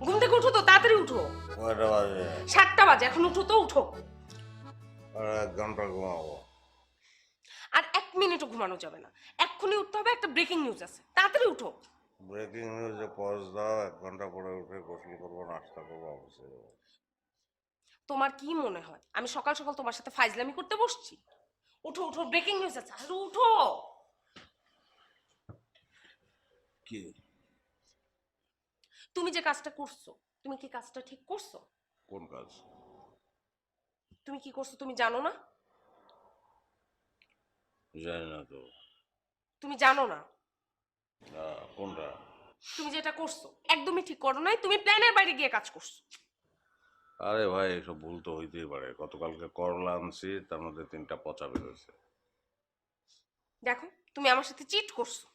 ঘুম থেকে উঠো তো, তাড়াতাড়ি উঠো। কয়টা বাজে? 7টা বাজে, এখন উঠো তো, উঠো। আর 1 ঘন্টা ঘুমাবো। আর 1 মিনিটও ঘুমানো যাবে না, এক্ষুনি উঠতে হবে, একটা ব্রেকিং নিউজ আছে, তাড়াতাড়ি উঠো। ব্রেকিং নিউজে পজ দাও, 1 ঘন্টা পরে উঠে গোসল করবো, নাস্তা করবো, অফিসে যাবো। তোমার কি মনে হয় আমি সকাল সকাল তোমার সাথে ফাইজলামি করতে বসছি? উঠো উঠো, ব্রেকিং নিউজ আছে, আরে উঠো। কি? তুমি যে কাজটা করছো, তুমি কি কাজটা ঠিক করছো? কোন কাজ? তুমি কি করছো তুমি জানো না? জানি না তো। তুমি জানো না? কোনটা? তুমি যেটা করছো একদমই ঠিক করো নাই, তুমি প্ল্যানের বাইরে গিয়ে কাজ করছো। আরে ভাই, এসব ভুল তো হইতেই পারে। গতকালকে করলা আনছি, তার মধ্যে 3টা পচা বেরোছে। দেখো, তুমি আমার সাথে চিট করছো।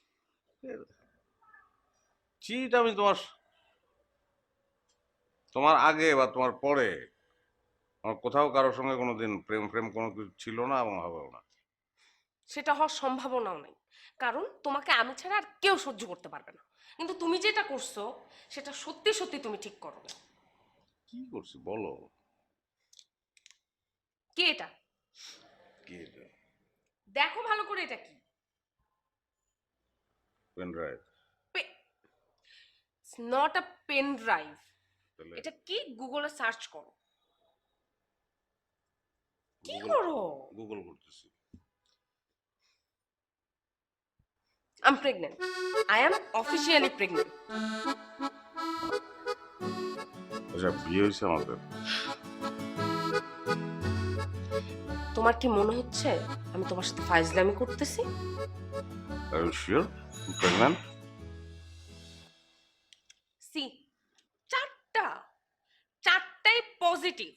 চিট আমি তোমার আগে বা তোমার পরে আমার কোথাও কারোর সঙ্গে কোনোদিন প্রেম প্রেম কোনো কিছু ছিল না এবং হবেও না। সেটা হওয়ার সম্ভাবনাও নাই, কারণ তোমাকে আমি ছাড়া আর কেউ সহ্য করতে পারবে না। কিন্তু তুমি যেটা করছো সেটা সত্যি সত্যি তুমি ঠিক করো না। কি করছি বলো? কি এটা? কি এটা? দেখো ভালো করে, এটা কি? Pen drive. It's not a pen drive. তাহলে এটা কি গুগলে সার্চ করো। কি গুগল করো? গুগল করতেছি। I am pregnant. I am officially pregnant. আচ্ছা, বিয়ে হয়েছে আমাদের? তোমার কি মনে হচ্ছে আমি তোমার সাথে ফাইজলামি করতেছি? Are you sure pregnant? See, চারটা, চারটাই positive.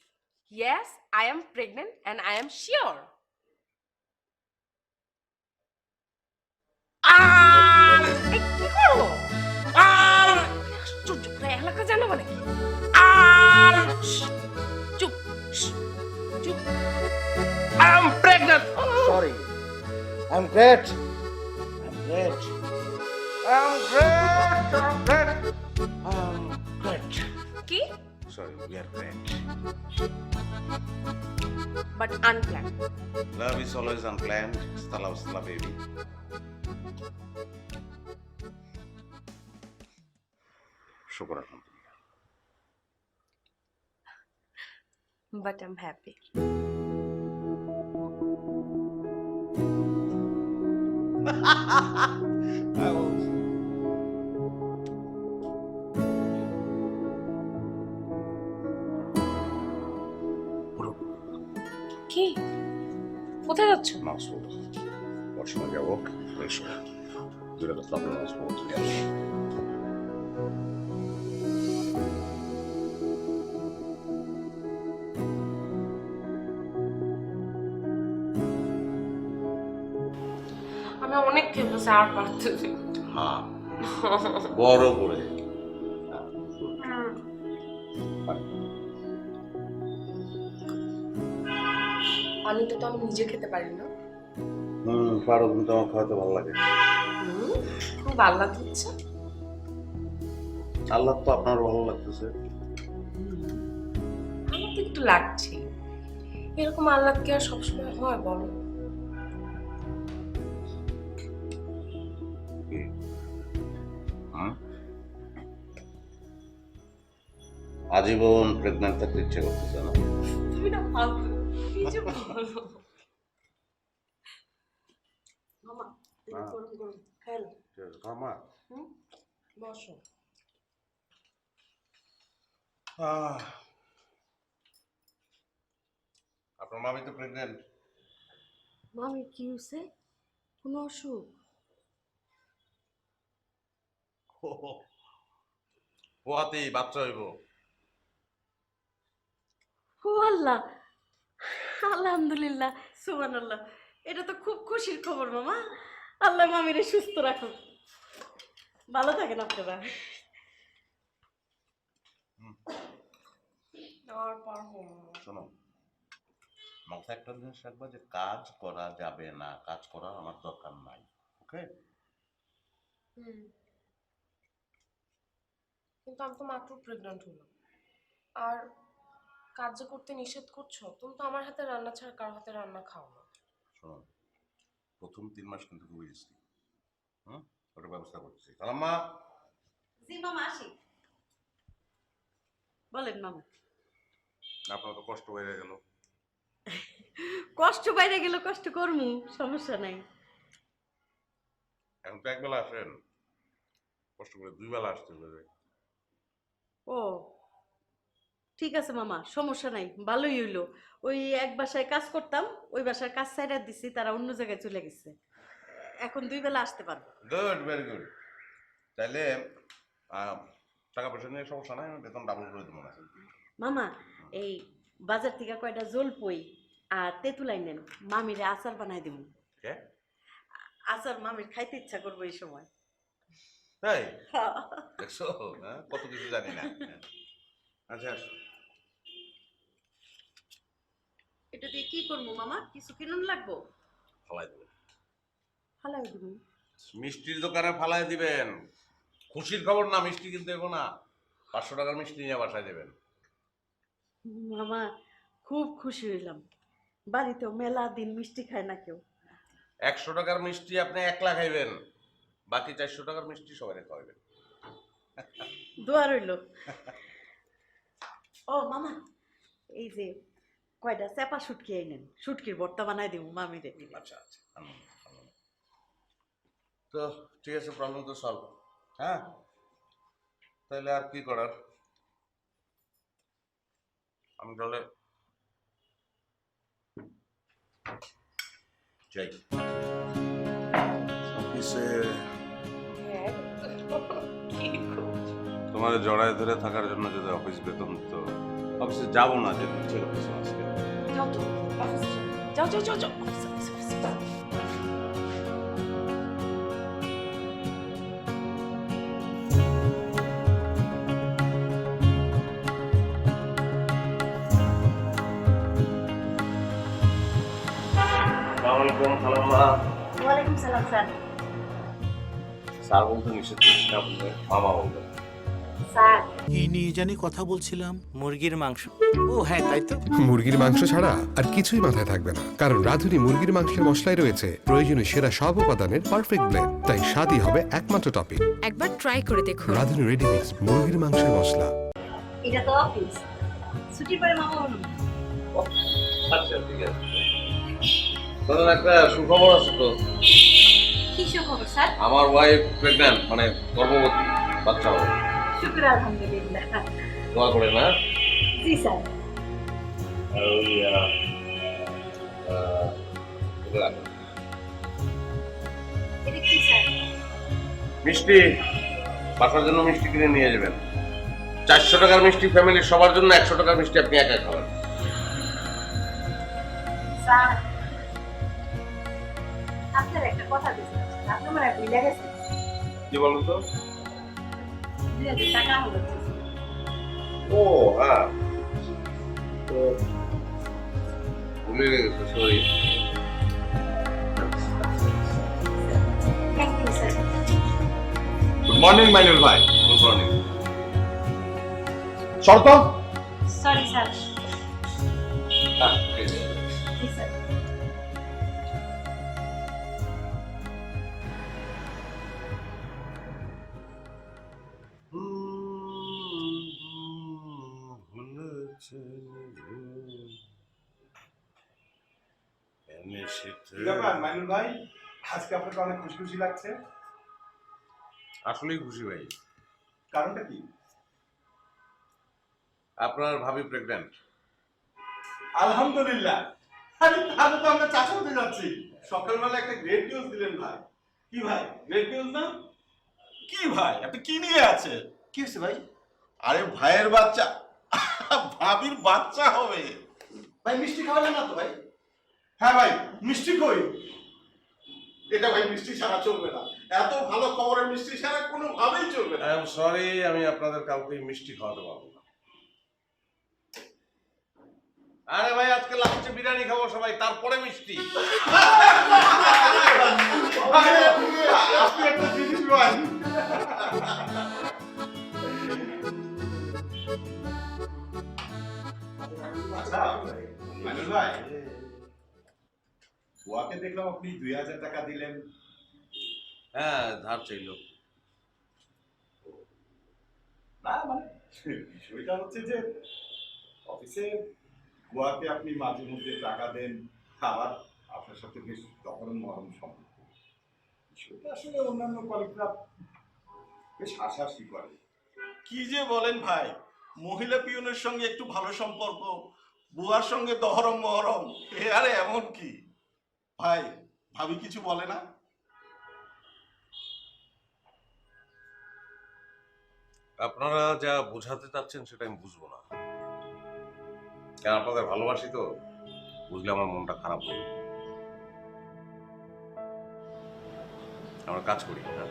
Yes, I am pregnant and I am sure. কি করো? আশ্চর্য, পুরো এলাকা জানো মানে কি? চুপ, চুপ। I'm pregnant. Sorry. I'm great. I'm great. I'm great. I'm great. I'm great. কি? Sorry, we are great. But unplanned. Love is always unplanned. Stala baby. শুকর আলহামদুলিল্লাহ। But I am happy. কি? কোথায় যাচ্ছ? মাসুদ, পড়াশোনা যাবো, ফ্রেশ হয়ে দুটো তো প্রবলেম আসবো। আমি অনেক খেলতেছি, আর পারতেছি। হ্যাঁ, বড় করে। পানিটা তো আমি নিজে খেতে পারি না। পারো, কিন্তু আমার খাওয়াতে ভালো লাগে। খুব আহ্লাদ হচ্ছে। আল্লাহ তো আপনার ভালো লাগতেছে। আমার তো একটু লাগছে। এরকম আহ্লাদ কি আর সবসময় হয় বলো? আজীবন প্রেগন্যান্ট থাকতে ইচ্ছে করতেছে না? তুমি না ফালতু, কি যে বলো। মামা, গরম গরম খেলো। মামা, বসো। আপনার মামি তো প্রেগন্যান্ট। মামি কি হয়েছে? কোনো অসুখ? পোয়াতেই বাচ্চা হইব। ও আল্লাহ, আলহামদুলিল্লাহ, সুবহানাল্লাহ। এটা তো খুব খুশির খবর মামা। আল্লাহ মামিরে সুস্থ রাখো, ভালো থাকেন আপনারা। আর পারবো না। শোনো, মাথায় একটা জিনিস রাখবা যে কাজ করা যাবে না, কাজ করার আমার দরকার নাই। ওকে? কিন্তু আমি তো মাত্র প্রেগন্যান্ট হলাম। আর কাজ যে করতে নিষেধ করছো, তুমি তো আমার হাতে রান্না ছাড়া কারো হাতে রান্না খাও না। শোনো, প্রথম 3 মাস কিন্তু খুবই রিস্কি। হুম, ওটা ব্যবস্থা করতেছি। খালাম্মা, জি মামা আসি। বলেন মামা। আপনার তো কষ্ট হয়ে গেল। কষ্ট বাইরে গেলে কষ্ট করমু, সমস্যা নাই। এখন তো একবেলা আসেন, কষ্ট করে 2 বেলা আসতে হবে। ও ঠিক আছে মামা, সমস্যা নাই, ভালোই হইলো। ওই এক বাসায় কাজ করতাম, ওই বাসার কাজ ছাইড়া দিছি, তারা অন্য জায়গায় চলে গেছে। এখন 2 বেলা আসতে পারবো। Good, very good. তাইলে টাকা পয়সা নিয়ে সমস্যা নাই, আমি বেতন ডাবল করে দেবো না। মামা এই বাজার থেকে কয়টা জলপই আর তেঁতুলাই নেন, মামিরে আচার বানাই দিব। কে? আচার মামির খাইতে ইচ্ছা করবো এই সময়। তাই দেখছো, হ্যাঁ, কত কিছু জানি না। আচ্ছা, এটা দিয়ে কি করবো মামা, কিছু কিনুন লাগবো? ফালাই দেবেন, ফালাই দিব। মিষ্টির দোকানে ফালাই দিবেন। খুশির খবর না, মিষ্টি কিনতে দেবো না, 500 টাকার মিষ্টি নিয়ে বাসায় দেবেন। মামা খুব খুশি হইলাম, বাড়িতেও মেলা দিন মিষ্টি খায় না কেউ। 100 টাকার মিষ্টি আপনি একলা খাইবেন, বাকি 400 টাকার মিষ্টি সবাই খাওয়াবেন। দোয়া রইল। ও মামা, এই যে কয়টা চেপা শুটকি আইনেন, শুটকির ভর্তা বানাই দিব মামিরে। আচ্ছা আচ্ছা, তো ঠিক আছে, প্রবলেম তো সলভ। হ্যাঁ, তাহলে আর কি করার, আমি তাহলে যাই অফিসে। তোমার জড়ায় ধরে থাকার জন্য যদি অফিস বেতন দিত, অফিসে যাবো না, যে দিচ্ছে অফিসে আজকে। যাও তো অফিসে যাও, যাও যাও যাও অফিসে, অফিসে, অফিসে। আসসালামু আলাইকুম খালাম্মা। ওয়ালাইকুম সালাম স্যার। স্যার বলতে নিষেধ করছি না, বলতে মামা বলবে। স্যার কি নিয়ে জানি কথা বলছিলাম, মুরগির মাংস। ও হ্যাঁ, তাই তো। মুরগির মাংস ছাড়া আর কিছুই মাথায় থাকবে না, কারণ রাঁধুনি মুরগির মাংসের মশলায় রয়েছে প্রয়োজনীয় সেরা সব উপাদানের পারফেক্ট ব্লেন্ড। তাই স্বাদই হবে একমাত্র টপিক। একবার ট্রাই করে দেখুন। রাঁধুনি রেডি মিক্স মুরগির মাংসের মশলা। এটা তো অফিস, ছুটির পরে মামা বলুন। আচ্ছা ঠিক আছে, তোদের একটা সুখবর আছে তো। কি খবর স্যার? আমার ওয়াইফ প্রেগন্যান্ট, মানে গর্ভবতী, বাচ্চা হবে। শুক্র আলহামদুলিল্লাহ। দোয়া করে না। জি স্যার। আর ওই এটা কি স্যার? মিষ্টি, বাসার জন্য মিষ্টি কিনে নিয়ে যাবেন। 400 টাকার মিষ্টি ফ্যামিলির সবার জন্য, 100 টাকার মিষ্টি আপনি একা খাবেন। স্যার আপনার একটা কথা দিয়েছিলাম, আপনি আমার ভুলে গেছেন। কি বলুন তো? 2000 টাকা হলো। ও হ্যাঁ, তো ভুলে গেছে, sorry. Thank you sir. Good morning Mainul ভাই। Good morning. শর্ত সরি স্যার। হ্যাঁ, ঠিক আছে। জি স্যার। মাইনুল ভাই, আজকে আপনাকে অনেক খুশি খুশি লাগছে। আসলেই খুশি ভাই। কারণটা কি? আপনার ভাবি প্রেগন্যান্ট। আলহামদুলিল্লাহ। আরে তাহলে তো আমরা চাচা হতে যাচ্ছি। সকালবেলা একটা গ্রেট নিউজ দিলেন ভাই। কি ভাই, গ্রেট নিউজ না? কি ভাই, আপনি কি নিয়ে আছেন? কি হয়েছে ভাই? আরে ভাইয়ের বাচ্চা, ভাবির বাচ্চা হবে। ভাই মিষ্টি খাওয়ালেন না তো ভাই? হ্যাঁ ভাই, মিষ্টি কই? এটা ভাই মিষ্টি ছাড়া চলবে না, এত ভালো খবরের মিষ্টি ছাড়া কোনোভাবেই চলবে না। আই এম সরি, আমি আপনাদের কাউকে মিষ্টি খাওয়াতে পারবো না। আরে ভাই, আজকে লাঞ্চে বিরিয়ানি খাবো সবাই, তারপরে মিষ্টি। আপনি একটা জিনিস ভাই, সোহেল ভাই, বুয়াকে দেখলাম আপনি 2000 টাকা দিলেন। হ্যাঁ, ধার চাইলো। না মানে বিষয়টা হচ্ছে যে অফিসে বুয়াকে আপনি মাঝে মধ্যে টাকা দেন, আবার আপনার সাথে বেশ তখন মরম সম্পর্ক। বিষয়টা আসলে অন্যান্য কলিগরা বেশ হাসাহাসি করে। কি যে বলেন ভাই, মহিলা পিয়নের সঙ্গে একটু ভালো সম্পর্ক, বুয়ার সঙ্গে দহরম মহরম, এ আরে এমন কি ভাই? ভাবি কিছু বলে না? আপনারা যা বোঝাতে চাচ্ছেন সেটা আমি বুঝবো না, কারণ আপনাদের ভালোবাসি তো, বুঝলে আমার মনটা খারাপ হবে। আমরা কাজ করি। হ্যাঁ,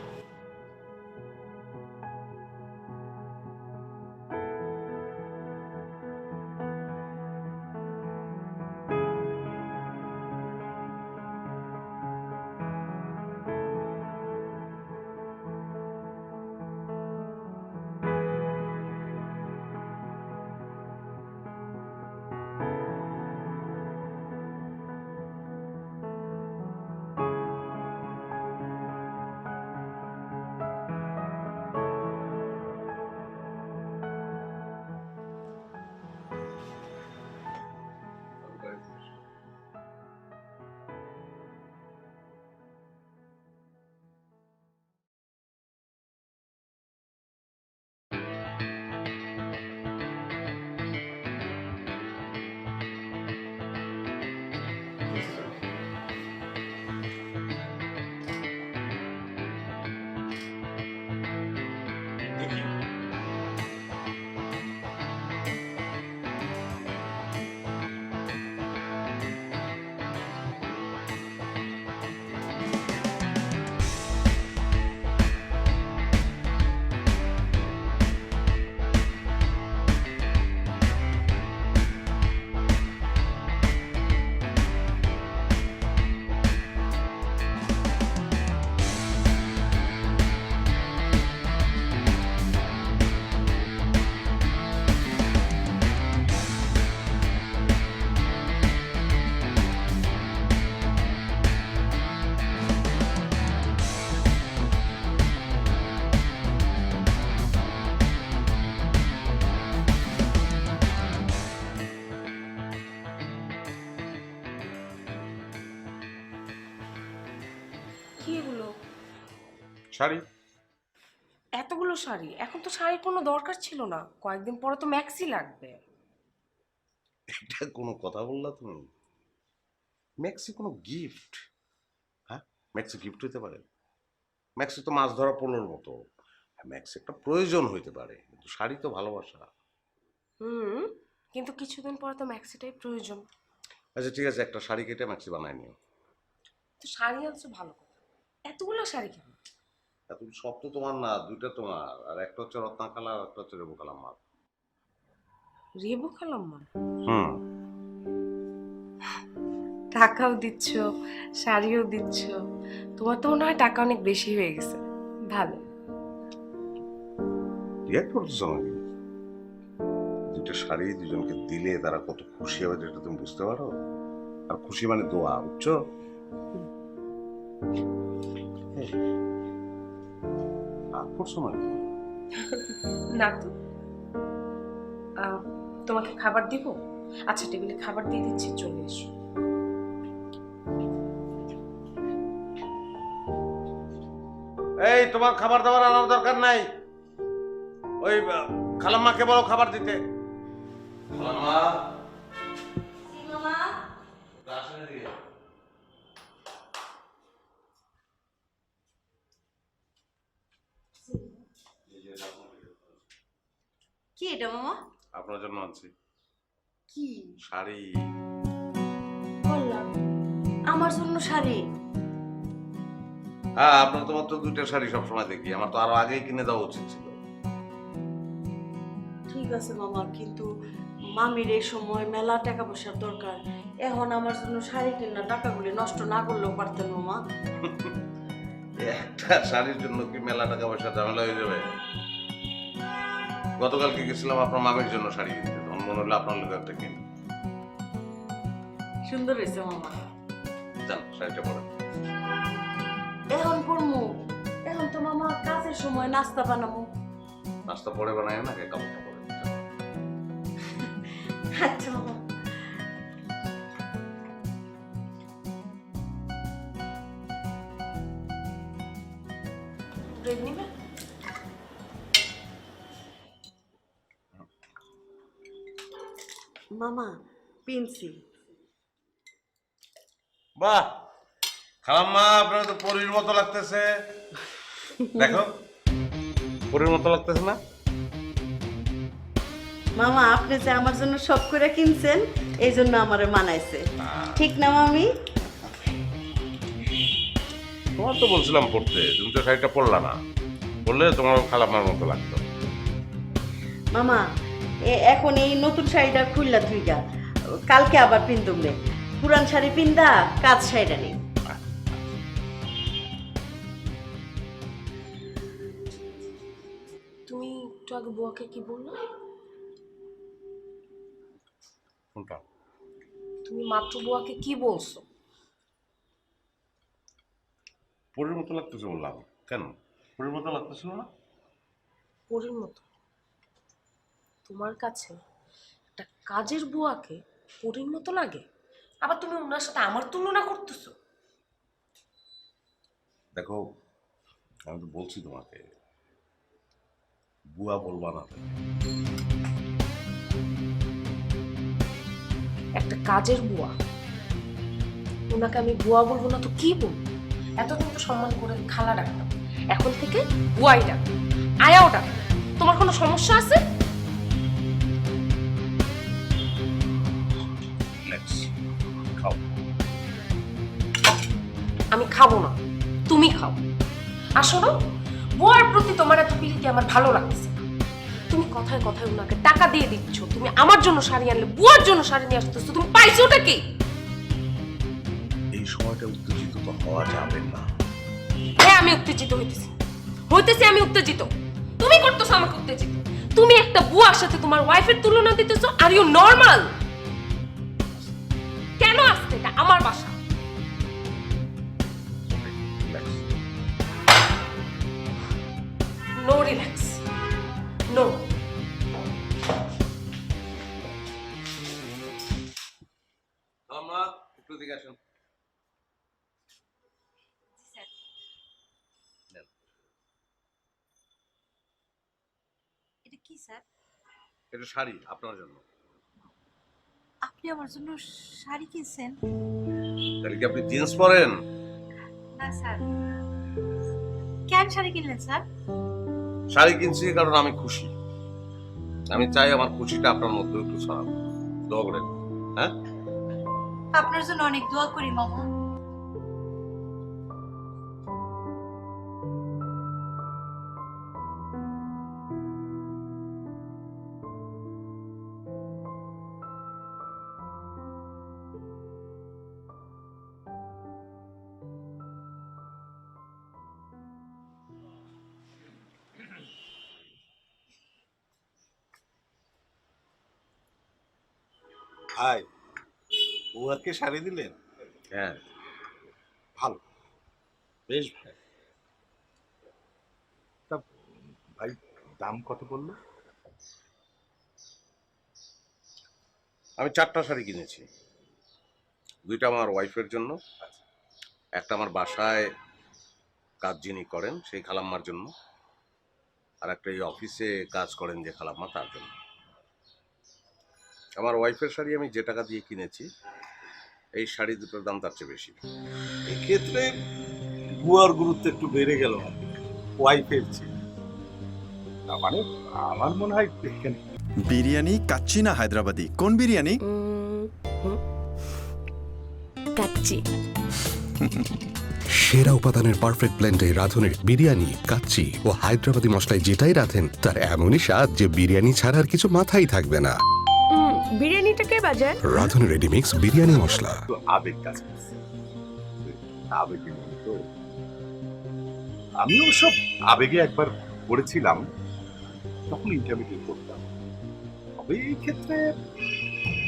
দেখি কি এগুলো? শাড়ি। এতগুলো শাড়ি? এখন তো শাড়ির কোনো দরকার ছিল না, কয়েকদিন পরে তো ম্যাক্সি লাগবে। এটা কোনো কথা বললা তুমি? ম্যাক্সি কোনো গিফট? হ্যাঁ, ম্যাক্সি গিফট হইতে পারে? ম্যাক্সি তো মাছ ধরা পোলোর মতো। ম্যাক্সি একটা প্রয়োজন হইতে পারে, কিন্তু শাড়ি তো ভালোবাসা। কিন্তু কিছুদিন পরে তো ম্যাক্সিটাই প্রয়োজন। আচ্ছা ঠিক আছে, একটা শাড়ি কেটে ম্যাক্সি বানায় নিও। তো শাড়ি আনছো ভালো কথা, এতগুলো শাড়ি কেন? তুমি সব তো তোমার না, দুইটা তোমার, আর একটা হচ্ছে রত্না কালার, আর একটা হচ্ছে রেবু কালার মাল। রেবু খালাম্মা? হুম। টাকাও দিচ্ছ, শাড়িও দিচ্ছ, তোমার তো মনে হয় টাকা অনেক বেশি হয়ে গেছে। ভালো। রিয়াক্ট করতেছো নাকি? দুটো শাড়ি দুজনকে দিলে তারা কত খুশি হবে যেটা তুমি বুঝতে পারো? আর খুশি মানে দোয়া, বুঝছো? রাগ করছো নাকি? না তো। তোমাকে খাবার দিব? আচ্ছা, টেবিলে খাবার দিয়ে দিচ্ছি, চলে এসো। এই, তোমার খাবার দাবার আনার দরকার নাই, ওই খালাম্মাকে বলো খাবার দিতে। খালাম্মা, আসেন এদিকে। কি এটা মামা? আপনার জন্য আনছি কি শাড়ি। বললাম আমার জন্য শাড়ি? হ্যাঁ, আপনার তো মাত্র দুইটা শাড়ি সবসময় দেখি, আমার তো আরো আগেই কিনে দেওয়া উচিত ছিল। ঠিক আছে মামা, কিন্তু মামির এই সময় মেলা টাকা পয়সার দরকার, এখন আমার জন্য শাড়ি কিনা টাকাগুলি নষ্ট না করলেও পারতেন মামা। একটা শাড়ির জন্য কি মেলা টাকা পয়সা ঝামেলা হয়ে যাবে? গতকালকে গেছিলাম আপনার মামির জন্য শাড়ি কিনতে, তখন মনে হলো আপনার লোক একটা কিনি। সুন্দর হয়েছে মামা। যান শাড়িটা পরেন। এখন পড়মু, এখন তো মামা কাজের সময় নাস্তা বানাবো। নাস্তা পরে বানায় না, আগে কাপড়টা পরেন। যান। আচ্ছা মামা। ব্রেড নিবে? মামা পিনছি। বাহ, খালাম্মা আপনার তো পরীর মতো লাগতেছে। দেখো, পরীর মতো লাগতেছে না? মামা আপনি যে আমার জন্য সব করে কিনছেন, এই জন্য আমারে মানাইছে, ঠিক না মামি? তোমার তো বলছিলাম পড়তে, তুমি তো শাড়িটা পরলা না। পরলে তোমার খালাম্মার মতো লাগতো। মামা এখন এই নতুন শাড়িটা খুললা ধুইগা, কালকে আবার পিনতুম রে। পুরান শাড়ি পিন্দা কাজ শাড়িটা নেই। তুমি একটু আগে বুয়াকে কি বললো? কোনটা? তুমি মাত্র বুয়াকে কি বলছো? পরীর মতো লাগতেছে বললাম। কেন পরীর মতো লাগতেছিল না? পরীর মতো? তোমার কাছে একটা কাজের বুয়াকে পরীর মতো লাগে? আবার তুমি ওনার সাথে আমার তুলনা করতেছো? দেখো, আমি তো বলছি তোমাকে, বুয়া বলবা না। একটা কাজের বুয়া, ওনাকে আমি বুয়া বলবো না তো কি বলবো? এতদিন তো সম্মান করে খালা ডাকতাম, এখন থেকে বুয়াই ডাক, আয়াও ডাক। তোমার কোনো সমস্যা আছে? খাও। আমি খাবো না, তুমি খাও। আসলে বুয়ার প্রতি তোমার এত পিলিতি আমার ভালো লাগতেছে না। তুমি কথায় কথায় ওনাকে টাকা দিয়ে দিচ্ছ, তুমি আমার জন্য শাড়ি আনলে বুয়ার জন্য শাড়ি নিয়ে আসতেছো, তুমি পাইছো ওটা কি? এই সময়টা উত্তেজিত তো হওয়া যাবে না। হ্যাঁ আমি উত্তেজিত হইতেছি, আমি উত্তেজিত। তুমি করতেছো আমাকে উত্তেজিত। তুমি একটা বুয়ার সাথে তোমার ওয়াইফের তুলনা দিতেছো। Are you normal? কেন আসছে? এটা আমার বাসা। No relax, no. আমরা একটু দিকে আসুন। এটা কি স্যার? এটা শাড়ি আপনার জন্য। আপনি আমার জন্য শাড়ি কিনছেন? তাহলে কি আপনি জিন্স পরেন? না স্যার। কেন শাড়ি কিনলেন স্যার? শাড়ি কিনছি কারণ আমি খুশি। আমি চাই আমার খুশিটা আপনার মধ্যে একটু ছড়াবো। দোয়া করেন। হ্যাঁ, আপনার জন্য অনেক দোয়া করি মামা। ভাই, বুয়াকে শাড়ি দিলেন? হ্যাঁ, ভালো, বেশ ভালো। তা ভাই, দাম কত বললো? আমি 4টা শাড়ি কিনেছি। 2টা আমার ওয়াইফের জন্য, একটা আমার বাসায় কাজ যিনি করেন সেই খালাম্মার জন্য, আর একটা এই অফিসে কাজ করেন যে খালাম্মা তার জন্য। আমার ওয়াইফের শাড়ি আমি যে টাকা দিয়ে কিনেছি, এই শাড়ি দুটোর দাম তার চেয়ে বেশি। এক্ষেত্রে বুয়ার গুরুত্ব একটু বেড়ে গেল ওয়াইফের চেয়ে। তার মানে আমার মনে হয় এখানে বিরিয়ানি কাচ্চি না হায়দ্রাবাদি? কোন বিরিয়ানি? কাচ্চি। সেরা উপাদানের পারফেক্ট ব্লেন্ডে রাঁধুনির বিরিয়ানি, কাচ্চি ও হায়দ্রাবাদি মশলায় যেটাই রাঁধেন তার এমনই স্বাদ যে বিরিয়ানি ছাড়া আর কিছু মাথায় থাকবে না। বিরিয়ানিটা কে বাজায়? রাঁধুনি রেডিমিক্স বিরিয়ানি মশলা। তো আবেগ কাজ করছে। আবেগে তো আমিও সব আবেগে একবার পড়েছিলাম, তখন ইন্টারমিডিয়েট করতাম। তবে এই ক্ষেত্রে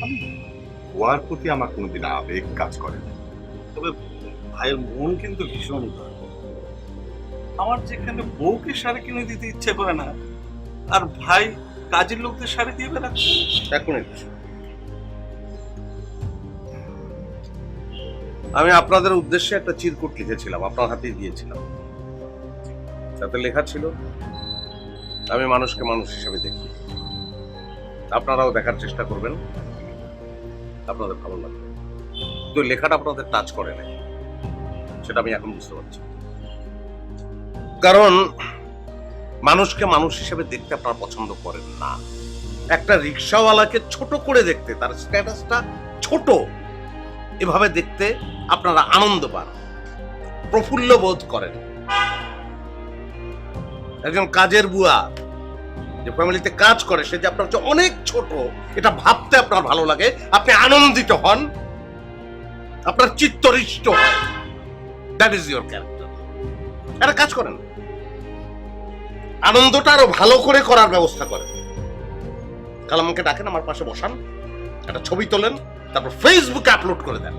আমি গোয়ার প্রতি আমার কোনোদিন আবেগ কাজ করে না। তবে ভাইয়ের মন কিন্তু ভীষণ উদার। আমার যেখানে বউকে শাড়ি কিনে দিতে ইচ্ছে করে না, আর ভাই কাজের লোকদের শাড়ি দিয়ে বেড়াচ্ছে। এক মিনিট, আমি আপনাদের উদ্দেশ্যে একটা চিরকুট লিখেছিলাম, আপনার হাতেই দিয়েছিলাম। তাতে লেখা ছিল, আমি মানুষকে মানুষ হিসেবে দেখি, আপনারাও দেখার চেষ্টা করবেন, আপনাদের ভালো লাগবে। তো লেখাটা আপনাদের টাচ করে নাই, সেটা আমি এখন বুঝতে পারছি। কারণ মানুষকে মানুষ হিসেবে দেখতে আপনারা পছন্দ করেন না। একটা রিক্সাওয়ালাকে ছোট করে দেখতে, তার স্ট্যাটাসটা ছোট, এভাবে দেখতে আপনারা আনন্দ পান, প্রফুল্ল বোধ করেন। একজন কাজের বুয়া যে ফ্যামিলিতে কাজ করে, সে যে আপনার চেয়ে অনেক ছোট, এটা ভাবতে আপনার ভালো লাগে, আপনি আনন্দিত হন, আপনার চিত্তহৃষ্ট হয়। That is your character. একটা কাজ করেন, আনন্দটা আরো ভালো করে করার ব্যবস্থা করেন। কাল আমাকে ডাকেন, আমার পাশে বসান, একটা ছবি তোলেন, তারপর ফেসবুকে আপলোড করে দেন।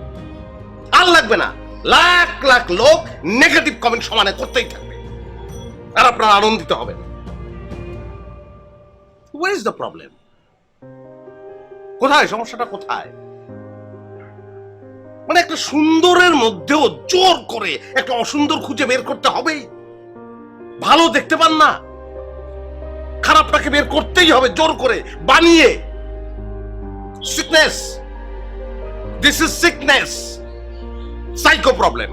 আর লাগবে না, লাখ লাখ লোক নেগেটিভ কমেন্ট সমানে করতেই থাকবে, আর আপনারা আনন্দিত হবেন। Where is the problem? কোথায় সমস্যাটা? কোথায়? মানে একটা সুন্দরের মধ্যেও জোর করে একটা অসুন্দর খুঁজে বের করতে হবেই। ভালো দেখতে পান না, খারাপটাকে বের করতেই হবে জোর করে বানিয়ে। Sickness, this is sickness, psycho problem.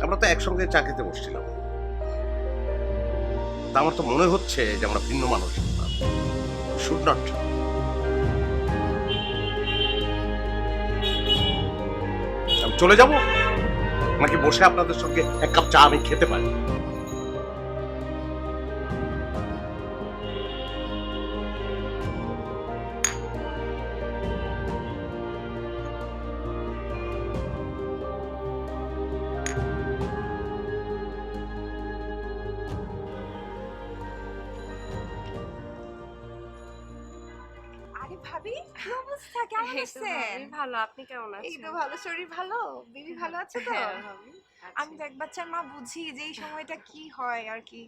আমরা তো একসঙ্গে চা খেতে বসছিলাম, তা আমার তো মনে হচ্ছে যে আমরা ভিন্ন মানুষ। Should not. আমি চলে যাব নাকি বসে আপনাদের সঙ্গে এক কাপ চা আমি খেতে পারি? আরে ভাবি, কি অবস্থা? কেমন আছেন? ভালো, আপনি কেমন এই আছেন? তো ভালো, শরীর ভালো, বিবি ভালো আছে তো? হ্যাঁ, ভাবি, আমি তো এক বাচ্চার মা, বুঝি যে এই সময়টা কি হয় আর কি।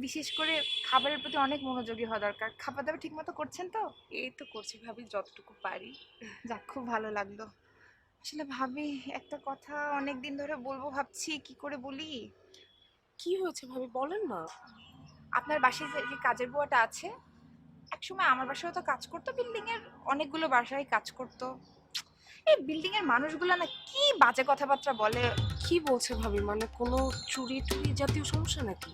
বিশেষ করে খাবারের প্রতি অনেক মনোযোগী হওয়া দরকার। খাবার দাবার ঠিক মতো করছেন তো? এই তো করছি ভাবি, যতটুকু পারি। যাক, খুব ভালো লাগলো। আসলে ভাবি, একটা কথা অনেক দিন ধরে বলবো ভাবছি, কি করে বলি। কি হয়েছে ভাবি, বলেন না। আপনার বাসায় যে কাজের বুয়াটা আছে, একসময় আমার বাসায় তো কাজ করতো, বিল্ডিং এর অনেকগুলো বাসায় কাজ করতো। এই বিল্ডিং এর মানুষগুলো না কি বাজে কথাবার্তা বলে। কি বলছে ভাবি? মানে কোনো চুরি টুরি জাতীয় সমস্যা নাকি?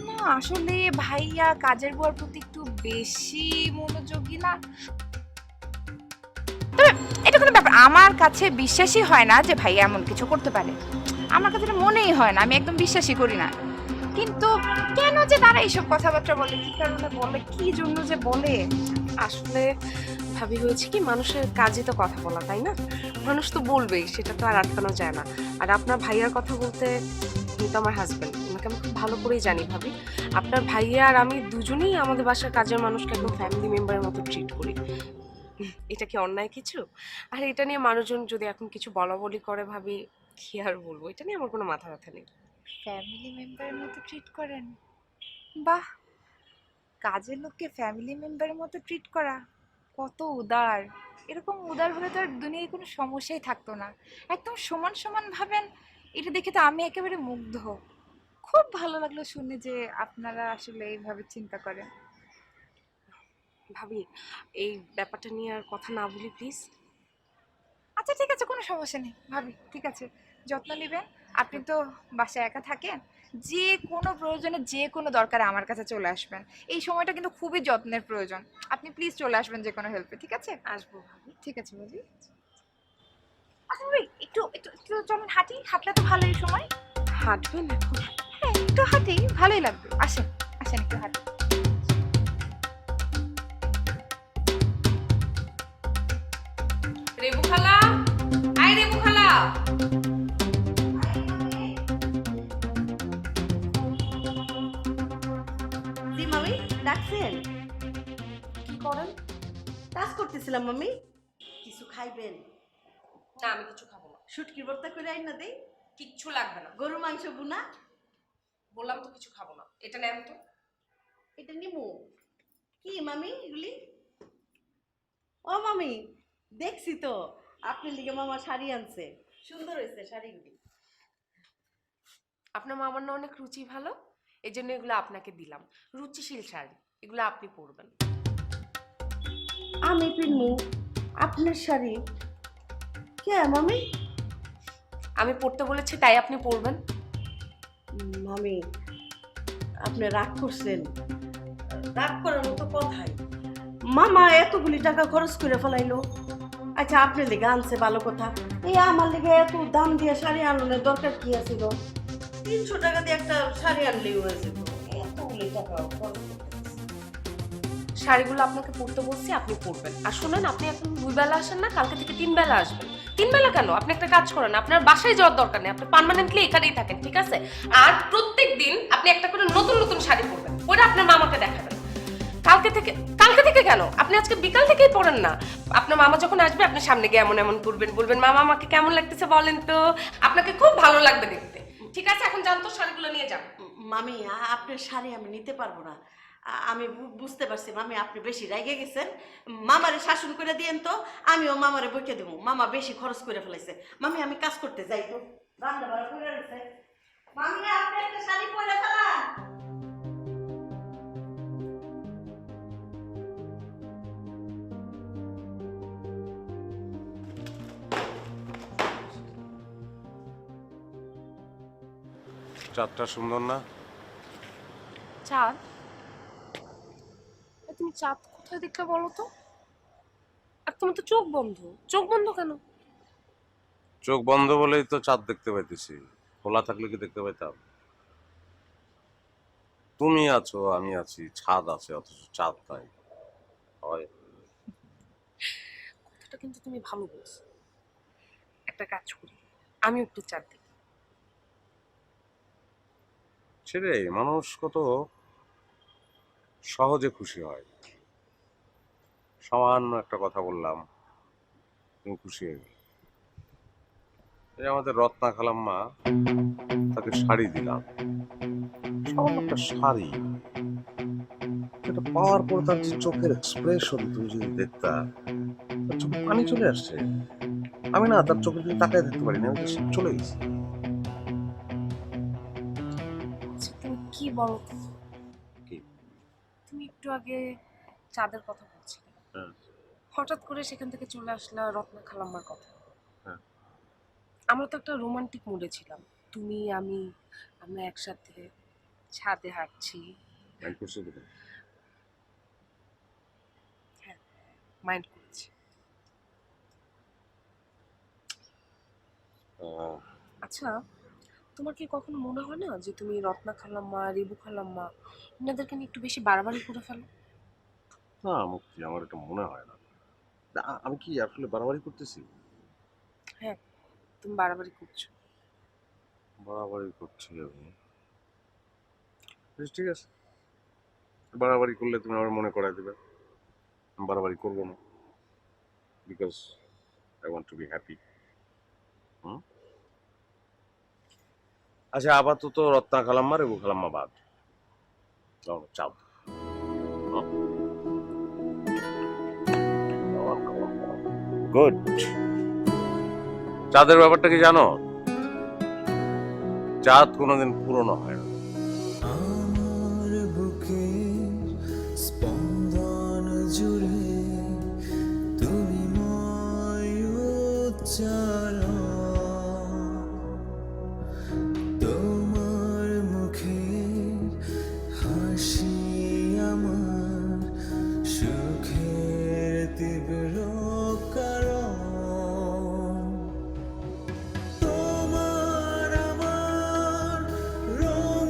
না আসলে ভাইয়া কাজের বুয়ার প্রতি একটু বেশি মনোযোগী না। তবে এটা কোনো ব্যাপার, আমার কাছে বিশ্বাসই হয় না যে ভাইয়া এমন কিছু করতে পারে। আমার কাছে এটা মনেই হয় না, আমি একদম বিশ্বাসই করি না। কিন্তু কেন যে তারা এইসব কথাবার্তা বলে, কি কারণে বলে, কি জন্য যে বলে। আসলে ভাবি হয়েছে কি, মানুষের কাজই তো কথা বলা, তাই না? মানুষ তো বলবেই, সেটা তো আর আটকানো যায় না। আর আপনার ভাইয়ার কথা বলতে, উনি তো আমার হাজবেন্ড, ওনাকে আমি খুব ভালো করেই জানি ভাবি। আপনার ভাইয়া আর আমি দুজনেই আমাদের বাসার কাজের মানুষকে একদম ফ্যামিলি মেম্বারের মতো ট্রিট করি। এটা কি অন্যায় কিছু? আর এটা নিয়ে মানুষজন যদি এখন কিছু বলা বলি করে, ভাবি কি আর বলবো, এটা নিয়ে আমার কোনো মাথা ব্যথা নেই। ফ্যামিলি মেম্বারের মতো ট্রিট করেন? বাহ, কাজের লোককে ফ্যামিলি মেম্বারের মতো ট্রিট করা কত উদার। এরকম উদার হলে তো আর দুনিয়ায় কোনো সমস্যাই থাকতো না। একদম সমান সমান ভাবেন, এটা দেখে তো আমি একেবারে মুগ্ধ। খুব ভালো লাগলো শুনে যে আপনারা আসলে এইভাবে চিন্তা করেন। ভাবি, এই ব্যাপারটা নিয়ে আর কথা না বলি প্লিজ। আচ্ছা ঠিক আছে, কোনো সমস্যা নেই ভাবি, ঠিক আছে, যত্ন নেবেন। আপনি তো বাসায় একা থাকেন, যে কোনো প্রয়োজনে, যে কোনো দরকারে আমার কাছে চলে আসবেন। এই সময়টা কিন্তু খুবই যত্নের প্রয়োজন। আপনি প্লিজ চলে আসবেন যে কোনো হেল্পে, ঠিক আছে? আসবো ভাবি। ঠিক আছে ভাবি। আচ্ছা ভাবি, একটু একটু একটু চলেন হাঁটি, হাঁটলে তো ভালো এই সময়। হাঁটবেন এখন? হ্যাঁ একটু হাঁটি, ভালোই লাগবে। আসেন আসেন, একটু হাঁটি। রেবু খালা, আই রেবু খালা। জি মামি, ডাকছেন? করেন? কাজ করতেছিলাম মামি। কিছু খাইবেন? না, আমি কিছু খাবো না। শুটকির ভর্তা করে আইনা দেই? কিচ্ছু লাগবে না। গরু মাংস বুনা? বললাম তো কিছু খাবো না। এটা নেন তো। এটা নিমু। কি মামি এগুলি? ও মামি, দেখছি তো আপনার লিগে মামা শাড়ি আনছে, সুন্দর হয়েছে শাড়িগুলি। আপনার মামার না অনেক রুচি ভালো, এই জন্য এগুলো আপনাকে দিলাম। রুচিশীল শাড়ি, এগুলো আপনি পরবেন। আমি পিনমু আপনার শাড়ি? কে মামি? আমি পরতে বলেছি তাই আপনি পরবেন। মামি, আপনি রাগ করছেন? রাগ করার মতো কথাই। মামা এতগুলি টাকা খরচ করে ফেলাইলো। আচ্ছা, আপনার লেগে আনছে ভালো কথা, এই আমার লেগে এত দাম দিয়ে শাড়ি আননের দরকার কি আছিল? 300 টাকা দিয়ে একটা শাড়ি আনলেই হয়ে যেত, এতগুলি টাকা খরচ করতে। শাড়িগুলো আপনাকে পরতে বলছি, আপনি পরবেন। আর শুনেন, আপনি এখন 2 বেলা আসেন না, কালকে থেকে 3 বেলা আসবেন। 3 বেলা কেন? আপনি একটা কাজ করেন, আপনার বাসায় যাওয়ার দরকার নেই, আপনি পার্মানেন্টলি এখানেই থাকেন, ঠিক আছে? আর প্রত্যেক দিন আপনি একটা করে নতুন নতুন শাড়ি পরবেন, ওটা আপনার মামাকে দেখাবেন। কালকে থেকে কেন? আপনি আজকে বিকাল থেকেই পরেন না। আপনার মামা যখন আসবে, আপনি সামনে গিয়ে এমন এমন করবেন, বলবেন মামা আমাকে কেমন লাগতেছে বলেন তো, আপনাকে খুব ভালো লাগবে দেখতে। ঠিক আছে, এখন যান তো, শাড়িগুলো নিয়ে যান। মামি, আপনার শাড়ি আমি নিতে পারবো না। আমি বুঝতে পারছি মামি, আপনি বেশি রেগে গেছেন। মামারে শাসন করে দিয়েন তো, আমিও মামারে বইকে দেবো। মামা বেশি খরচ করে ফেলাইছে। মামি, আমি কাজ করতে যাই তো, রান্না বাড়া করে রয়েছে। মামি, আপনি একটা শাড়ি পরে ফেলান। চাঁদটা সুন্দর না? চাঁদ? তুমি চাঁদ কোথায় দেখলে বলো তো? আর তোমার তো চোখ বন্ধ। চোখ বন্ধ কেন? চোখ বন্ধ বলেই তো চাঁদ দেখতে পাইতেছি, খোলা থাকলে কি দেখতে পাইতাম? তুমি আছো, আমি আছি, ছাদ আছে, অথচ চাঁদ নাই। হয় কথাটা কিন্তু তুমি ভালো বলছো। একটা কাজ করি, আমি একটু চাঁদ দেখি। ছেড়ে মানুষ কত সহজে খুশি হয়। সামান্য একটা কথা বললাম, তুমি খুশি হয়ে গেলে। এই আমাদের রত্না খালাম্মা, তাকে শাড়ি দিলাম, সামান্য একটা শাড়ি, এটা পাওয়ার পর তার যে চোখের এক্সপ্রেশন তুমি যদি দেখতা, তার চোখে পানি চলে আসছে। আমি না তার চোখে যদি তাকায় দেখতে পারি না, আমি just চলে গেছি। আচ্ছা, তুমি কি বলো তো? কি? তুমি একটু আগে চাঁদের কথা বলছিলে, হ্যাঁ। হঠাৎ করে সেখান থেকে চলে আসলা রত্না খালাম্মার কথা। হ্যাঁ। আমরা তো একটা রোমান্টিক মুডে ছিলাম, তুমি আমি, আমরা একসাথে ছাদে হাঁটছি। মাইন্ড করছো তো? হ্যাঁ, মাইন্ড করেছি। আচ্ছা, তোমার কি কখনো মনে হয় না যে তুমি রত্না খালাম্মা, রিবু খালাম্মা, এনাদেরকে নিয়ে একটু বেশি বাড়াবাড়ি করে ফেলো? না মুক্তি, আমার এটা মনে হয় না। আমি কি আসলে বাড়াবাড়ি করতেছি? হ্যাঁ, তুমি বাড়াবাড়ি করছো। বাড়াবাড়ি করছি আমি? বেশ, ঠিক আছে, বাড়াবাড়ি করলে তুমি আমার মনে করাই দেবে। আমি বাড়াবাড়ি করবো না, because I want to be happy. আচ্ছা, আপাতত রত্না খালাম্মা, রেবু খালাম্মা বাদ, চাঁদ। গুড। চাঁদের ব্যাপারটা কি জানো? চাঁদ কোনোদিন পুরনো হয় না। আমার বুকে স্পন্দন জুড়ে তুমি ময় উচ্চারণ, তোমার মুখের হাসি আমার সুখের তীব্র কারণ। তোমার আমার রঙ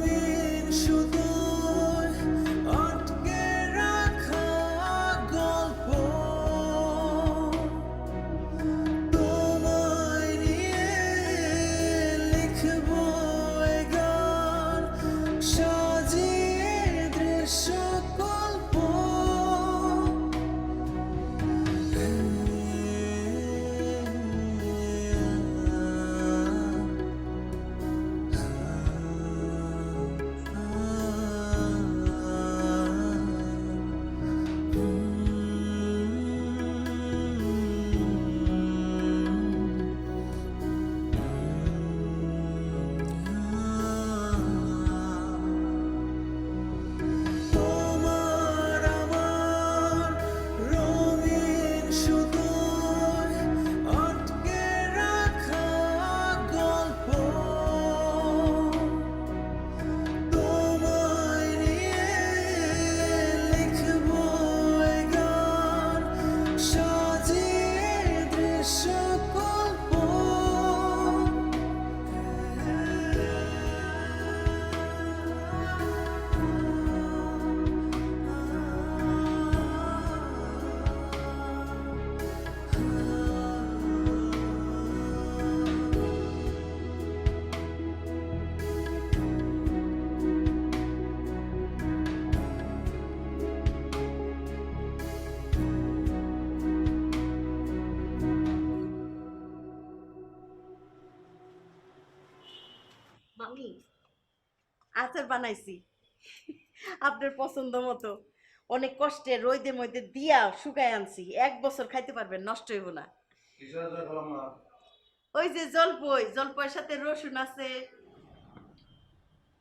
আচার বানাইছি আপনার পছন্দ মতো। অনেক কষ্টে রোদে মধ্যে দিয়া শুকায় আনছি, 1 বছর খাইতে পারবেন, নষ্ট হইব না। ওই যে জলপই, জলপইয়ের সাথে রসুন আছে।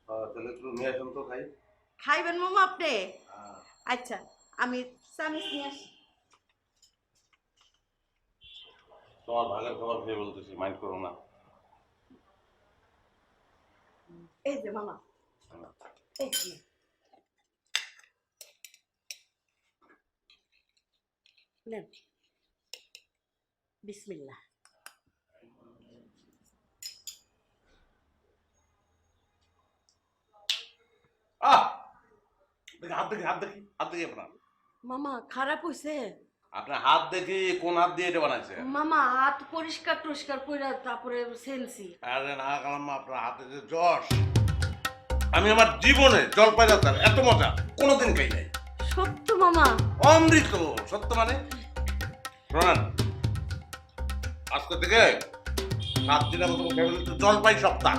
তাহলে একটু নিয়ে আসুন তো খাই। খাইবেন মামা আপনি? আচ্ছা, আমি চামিচ নিয়ে আসি। তোমার ভাগের খাবার খেয়ে বলতেছি, মাইন্ড করো না। এই যে মামা, এই যে। নেন, বিসমিল্লাহ। হাত দেখি হাত দেখি হাত দেখি আপনার। মামা খারাপ হইছে? আপনার হাত দেখি কোন হাত দিয়ে এটা বানাইছে? মামা হাত পরিষ্কার টরিষ্কার কইরা তারপরে সেনছি। আরে না কালাম্মা, আপনার হাতে যে যশ, আমি আমার জীবনে জলপাই রাস্তার এত মজা কোনোদিন খাই নাই। সত্য মামা? অমৃত। সত্য মানে শোনান, আজকে থেকে 7 দিন আমার ফ্যামিলিতে জলপাই সপ্তাহ।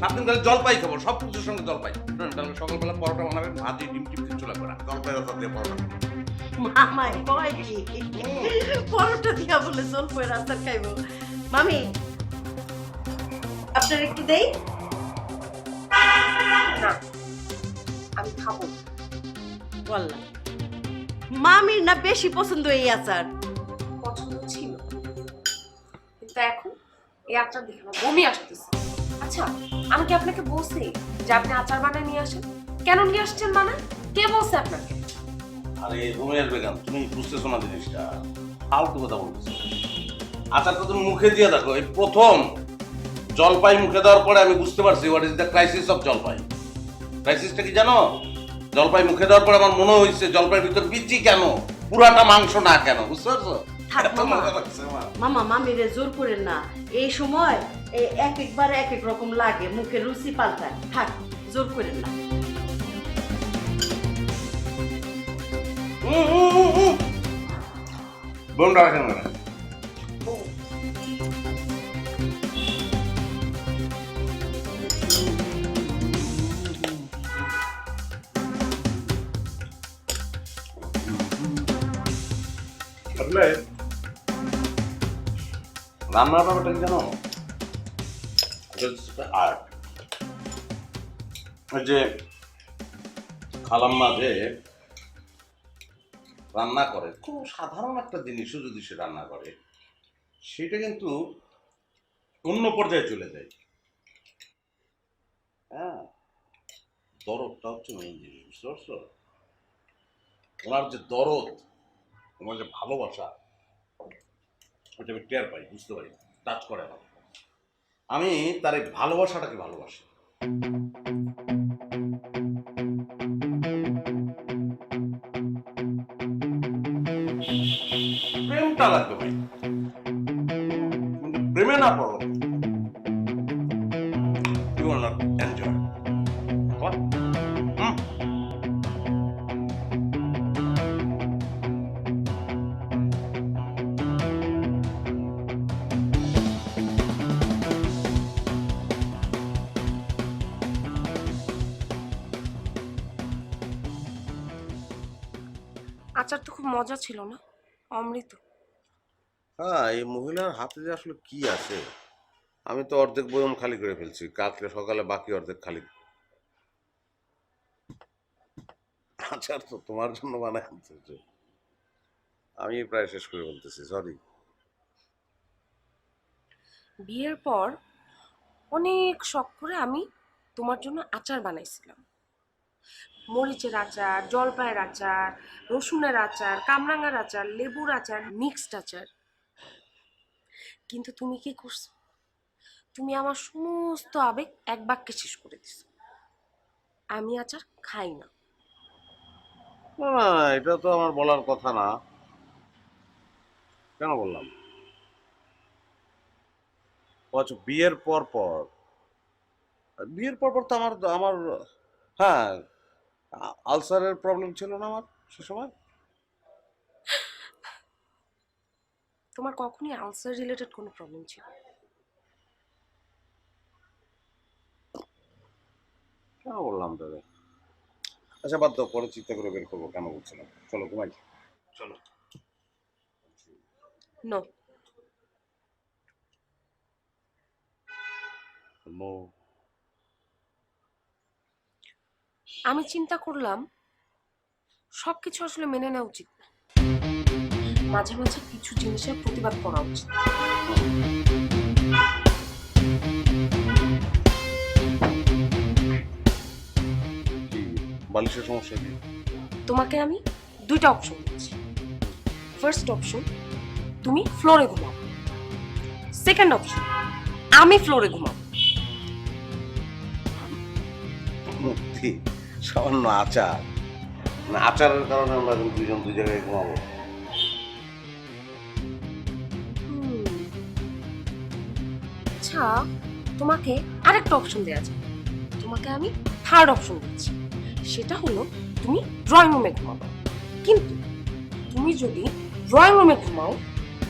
7 দিন ধরে জলপাই খাবো, সব কিছুর সঙ্গে জলপাই। শুনুন, তাহলে সকালবেলা পরোটা বানাবেন, ভাজি ডিম টিম দিয়ে চলে করা, জলপাই রাস্তা দিয়ে পরোটা। মামাই কয় কি পরোটা দিয়া বলে জলপইয়ের আচার খাইবো? মামি, আপনার একটু দেই? না, আমি খাবো না। বললাম মামির না বেশি পছন্দ এই আচার। পছন্দ ছিল, কিন্তু এখন এই আচার দেখে আমার বমি আসতেছে। আচ্ছা, আমি কি আপনাকে বলছি যে আপনি আচার বানায় নিয়ে আসেন? কেন নিয়ে আসছেন বানায়? কে বলছে আপনাকে? আরে রুমের বেগম, তুমি বুঝতেছো না জিনিসটা, ফালতু কথা বলতেছো। আচারটা তুমি মুখে দিয়ে দেখো। এই প্রথম জলপাই মুখে দেওয়ার পরে আমি বুঝতে পারছি what is the crisis of জলপাই। ক্রাইসিসটা কি জানো? জলপাই মুখে দেওয়ার পরে আমার মনে হয়েছে জলপাইয়ের ভিতর বিচি কেন, পুরাটা মাংস না কেন। বুঝতে পারছো? থাক এত মামা, মজা লাগছে আমার। মামা মামিরে জোর করেন না। এই সময় এক একবার এক এক রকম লাগে, মুখের রুচি পাল্টায়। থাক, জোর করেন না। বোনটা রাখেন না। আসলে রান্নার ব্যাপারটা কি জানো? আর্ট। ওই যে খালাম্মা যে রান্না করে, খুব সাধারণ একটা জিনিসও যদি সে রান্না করে, সেটা কিন্তু অন্য পর্যায়ে চলে যায়। হ্যাঁ, দরদটা হচ্ছে মেইন জিনিস, বুঝতে পারছো? ওনার যে দরদ, ওনার যে ভালোবাসা, ওটা আমি টের পাই, বুঝতে পারি, টাচ করে আমার। আমি তার এই ভালোবাসাটাকে ভালোবাসি। প্রেমটা লাগবে ভাই, কিন্তু প্রেমে না পড়ো, you will not enjoy. What? আচার তো খুব মজা ছিল না? অমৃত। হ্যাঁ, এই মহিলার হাতে যে আসলে কি আছে, আমি তো অর্ধেক বয়ম খালি করে ফেলছি, কালকে সকালে বাকি অর্ধেক খালি। আচার তো তোমার জন্য বানায় আনতেছে, আমি প্রায় শেষ করে বলতেছি, সরি। বিয়ের পর অনেক শখ করে আমি তোমার জন্য আচার বানাইছিলাম। মরিচের আচার, জলপাইয়ের আচার, রসুনের আচার, কামরাঙার আচার, লেবুর আচার, মিক্সড আচার। কিন্তু তুমি কি করছো? তুমি আমার সমস্ত আবেগ এক বাক্যে শেষ করে দিছো। আমি আচার খাই না। না না, এটা তো আমার বলার কথা না। কেন বললাম? আচ্ছা, বিয়ের পর পর, বিয়ের পর পর তো আমার আমার হ্যাঁ, আলসারের প্রবলেম ছিল না আমার সে সময়। তোমার কখনই আলসার রিলেটেড কোনো প্রবলেম ছিল? বললাম দাদা। আচ্ছা বাদ দাও, পরে চিন্তা করে বের করবো কেন বলছিলাম। চলো ঘুমাই, চলো। No, no. আমি চিন্তা করলাম সবকিছু আসলে মেনে নেওয়া উচিত না, মাঝে মাঝে কিছু জিনিসের প্রতিবাদ করা উচিত। কি বালিশের সমস্যা কি? তোমাকে আমি দুইটা অপশন দিচ্ছি। ফার্স্ট অপশন, তুমি ফ্লোরে ঘুমাও। সেকেন্ড অপশন, আমি ফ্লোরে ঘুমাও। মুক্তি সামান্য আচার, মানে আচারের কারণে আমরা এখন দুইজন দুই জায়গায় ঘুমাবো। আচ্ছা, তোমাকে আরেকটা অপশন দেওয়া যায়। তোমাকে আমি থার্ড অপশন দিচ্ছি, সেটা হলো তুমি ড্রয়িং রুমে ঘুমাবো। কিন্তু তুমি যদি ড্রয়িং রুমে ঘুমাও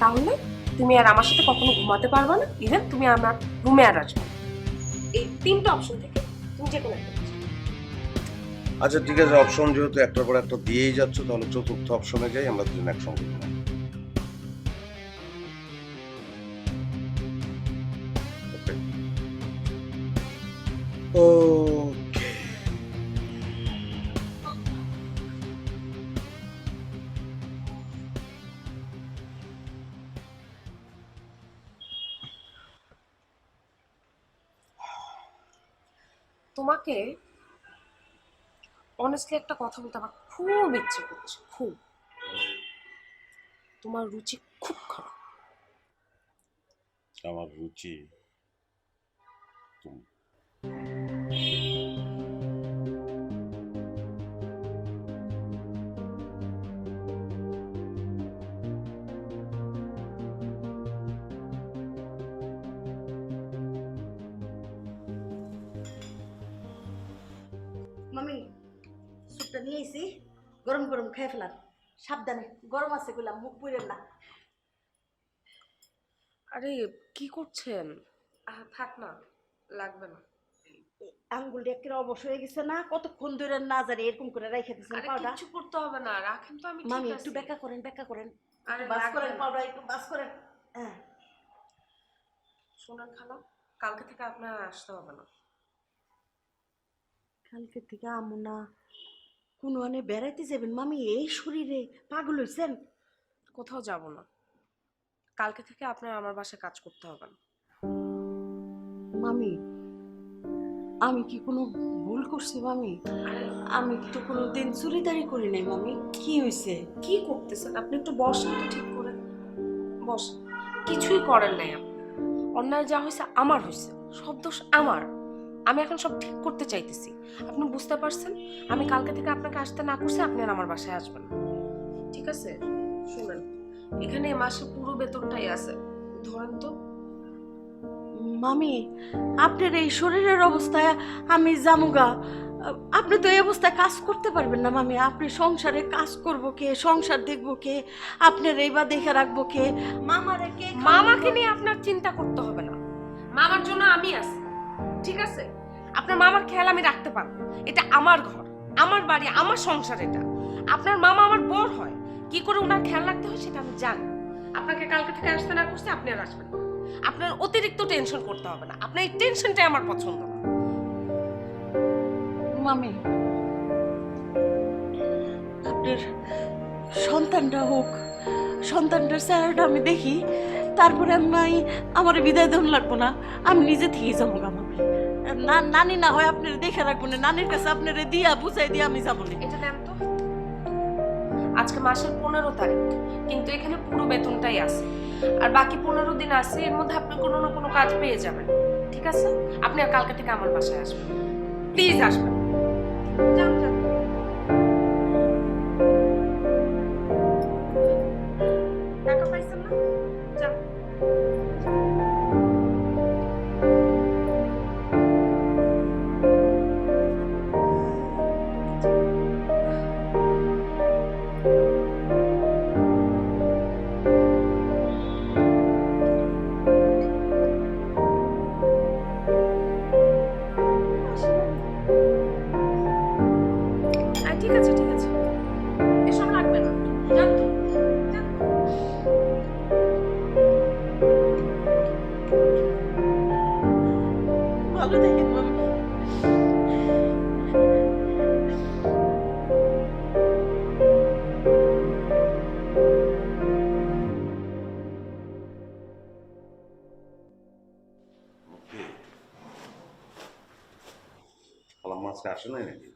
তাহলে তুমি আর আমার সাথে কখনো ঘুমাতে পারবে না, ইভেন তুমি আমার রুমে আর আসবে না। এই তিনটা অপশন থেকে তুমি যে কোনো একটা বেছে নাও। আচ্ছা ঠিক আছে, অপশন যেহেতু একটার পর একটা দিয়েই যাচ্ছ, তাহলে চতুর্থ অপশনে যাই, আমরা দুজন একসঙ্গে ঘুমাই। ওকে। তোমাকে অনেস্টলি একটা কথা বলতে আমার খুব ইচ্ছে করছে, খুব। তোমার রুচি খুব খারাপ। আমার রুচি তুমি। মামি স্যুপটা নিয়ে এসি, গরম গরম খেয়ে ফেলার। সাবধানে, গরম আছে গুলা, মুখ পুড়েন না। আরে কি করছেন? থাক না, লাগবে না। আঙ্গুলটা একেবারে অবশ হয়ে গেছে না, কতক্ষণ ধরে না জানি এরকম করে রেখে দিয়েছেন আরে পাউডার। কিছু করতে হবে না, রাখেন তো, আমি মামি ঠিক একটু আছি। বেকা করেন, বেকা করেন। আরে বাস লাগবে করেন না। পাউডার, একটু বাস করেন। হ্যাঁ, শোনান খালা, কালকে থেকে আপনার আর আসতে হবে না। কালকে থেকে আমু না, কোনো আনে বেড়াইতে যাবেন মামি? এই শরীরে পাগল হইছেন? কোথাও যাব না, কালকে থেকে আপনার আমার বাসায় কাজ করতে হবে না। মামি আমি কি কোনো ভুল করছি মামি? আমি তো কোনো দিন চুরিদারি করি নাই মামি। কি হয়েছে? কি করতেছেন আপনি? একটু বসেন তো ঠিক করে, বসেন। কিছুই করেন নাই আপনি, অন্যায় যা হয়েছে আমার হয়েছে, সব দোষ আমার। আমি এখন সব ঠিক করতে চাইতেছি, আপনি বুঝতে পারছেন? আমি কালকে থেকে আপনাকে আসতে না করছি, আপনি আর আমার বাসায় আসবেন না, ঠিক আছে? শুনেন, এখানে এ মাসে পুরো বেতনটাই আছে, ধরেন তো। মামি আপনার এই শরীরের অবস্থায় আমি জামুগা, আপনি তো এই অবস্থায় কাজ করতে পারবেন না মামি। আপনি সংসারে কাজ করবো কে, সংসার দেখবো কে, আপনার এইবার দেখে রাখবো কে, মামারে কে? মামাকে নিয়ে আপনার চিন্তা করতে হবে না, মামার জন্য আমি আছি, ঠিক আছে? আপনার মামার খেয়াল আমি রাখতে পারবো, এটা আমার ঘর, আমার বাড়ি, আমার সংসার। এটা আপনার মামা আমার বর হয়, কি করে ওনার খেয়াল রাখতে হয় সেটা আমি জানি। আপনাকে কালকে থেকে আসতে না করছি, আপনি আর আসবেন না। আপনার অতিরিক্ত টেনশন করতে হবে না, আপনার এই টেনশনটাই আমার পছন্দ না। মামি আপনার সন্তানটা হোক, সন্তানটার চেহারাটা আমি দেখি, তারপরে আমি আমার বিদায় দেন লাগবো না, আমি নিজে থেকেই যাবো গা মামি। না নানি না হয় আপনার দেখে রাখবো না, নানির কাছে আপনারে দিয়া বুঝাই দিয়ে আমি যাবো না। এটা দেন তো। আজকে মাসের 15 তারিখ, কিন্তু এখানে পুরো বেতনটাই আছে, আর বাকি 15 দিন আছে, এর মধ্যে আপনি কোনো না কোনো কাজ পেয়ে যাবেন, ঠিক আছে? আপনি আর কালকে থেকে আমার বাসায় আসবেন, প্লিজ আসবেন। যান যান। টাকা পাইছেন না? যান। ঠিক আছে ঠিক আছে, এসব লাগবে না, যান তো, যান। ভালো দেখেন মামি। মাছটা আসে নাই নাকি?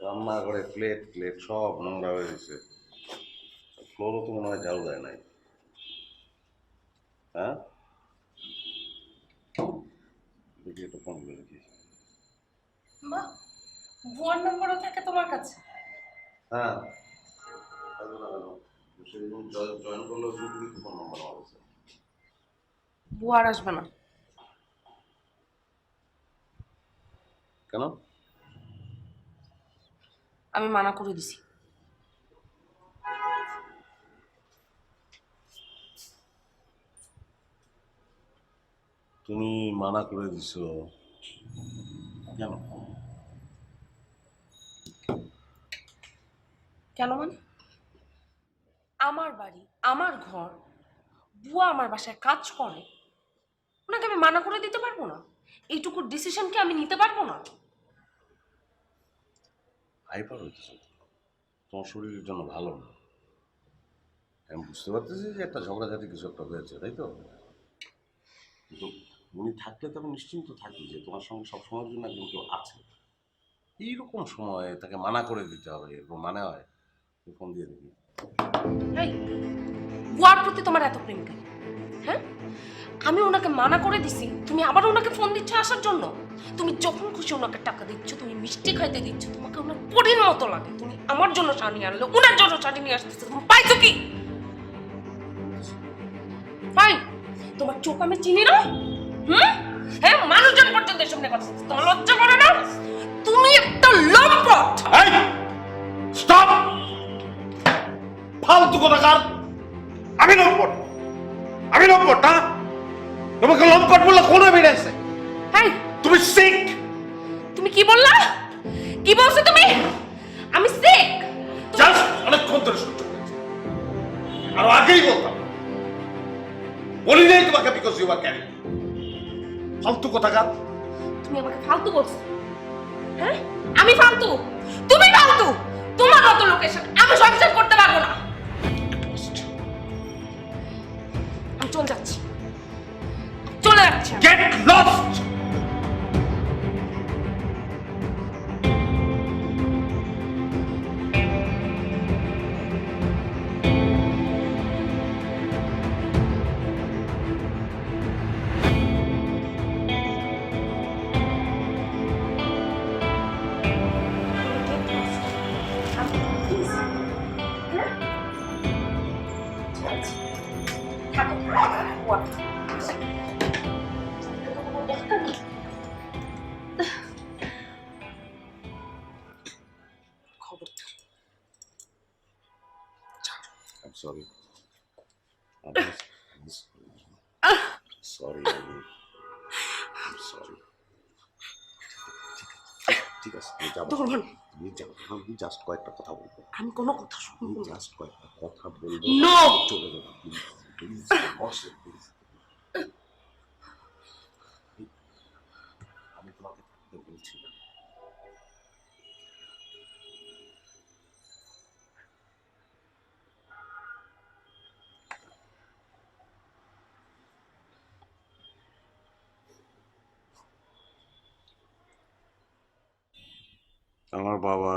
রান্না করে প্লেট প্লেট সব নোংরা হয়ে গেছে, ফ্লোরও তো মনে হয় ঝাড়ু দেয় নাই। হ্যাঁ, দেখি একটু ফোন করে দেখি। মা, বুয়ার নম্বরও থাকে তোমার কাছে? হ্যাঁ, জয়েন করলেও শুধু ফোন নম্বর আমার কাছে। বুয়ার আসবে না কেন? আমি মানা করে দিছি। তুমি মানা করে দিছো কেন? কেন মানে? আমার বাড়ি, আমার ঘর, বুয়া আমার বাসায় কাজ করে, ওনাকে আমি মানা করে দিতে পারবো না? এইটুকু ডিসিশন কি আমি নিতে পারবো না? হাইপার হইতেছে, তোমার শরীরের জন্য ভালো না। আমি বুঝতে পারতেছি যে একটা ঝগড়াঝাটি কিছু একটা হয়েছে, তাই তো? কিন্তু উনি থাকলে তো আমি নিশ্চিন্ত থাকি যে তোমার সঙ্গে সবসময়ের জন্য একজন কেউ আছে। এইরকম সময়ে তাকে মানা করে দিতে হবে, এরকম মানে হয়? ফোন দিয়ে দেখি। এই, বুয়ার প্রতি তোমার এত প্রেম কেন? হ্যাঁ, আমি ওনাকে মানা করে দিছি, তুমি আবার ওনাকে ফোন দিচ্ছ আসার জন্য? তুমি যখন খুশি ওনাকে টাকা দিচ্ছ, তুমি মিষ্টি খাইতে দিচ্ছ, তোমাকে ওনার পরীর মতো লাগে। তুমি আমার জন্য শাড়ি আনলে, ওনার জন্য শাড়ি নিয়ে আসতেছে, তুমি পাইছো কি? পাই? তোমার চোখ আমি চিনি না? হ্যাঁ, মানুষজন পর্যন্ত এসব নিয়ে কথা বলছে, তোমার লজ্জা করে না? তুমি একটা লম্পট। স্টপ! ফালতু কোথাকার! আমি লম্পট? আমি লম্পট না? তোমাকে লম্পট বললে কোন বেড়েছে? হ্যাঁ, তুমি সিক! তুমি কি বললা? কি বলছো তুমি? আমি সিক? জাস্ট অনেকক্ষণ ধরে সহ্য করেছি, আরো আগেই বলতাম। বলি নাই তোমাকে বিকজ ইউ আর ক্যারিং। ফালতু কোথাকার! তুমি আমাকে ফালতু বলছো? হ্যাঁ, আমি ফালতু? তুমি ফালতু? তোমার মতো লোকেশন আমি সংসার করতে পারবো না। আমি চলে যাচ্ছি, চলে যাচ্ছি। Get lost! I'm sorry. Sorry. I'm sorry. ঠিক আছে, তুমি যাও। তুমি যাও, আমি জাস্ট কয়েকটা কথা বলবো। আমি কোনো কথা শুনবো না। জাস্ট কয়েকটা কথা বলবো। নো! চলে যাবো প্লিজ, প্লিজ, প্লিজ। আমি তোমাকে থাকতে বলছি না। আমার বাবা